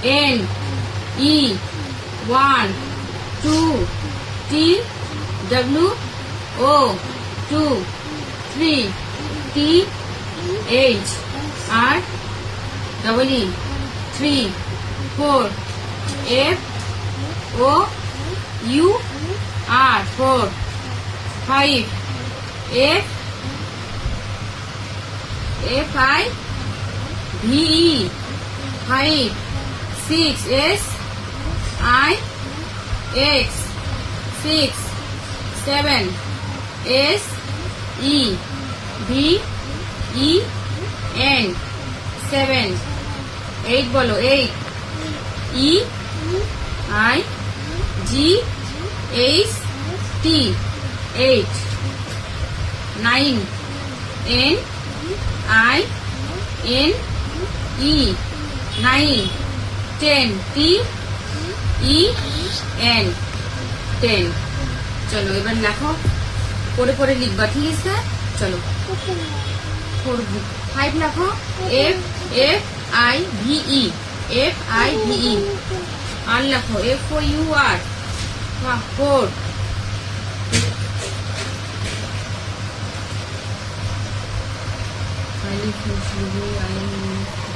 N E 1 2 T W O 2 3 T H R double E 3 4 F O U R 4 5 F F I V E 5 6 S I X 6 7 S E V E N 7 8 বলো 8 E I G H T 8 9 N I N E 9 10 T E N 10 চলো এবার লেখো পরে পরে লিখবা ঠিক আছে চলো 5 লেখো F F I V E F I V E আর লেখো F O U R 4 I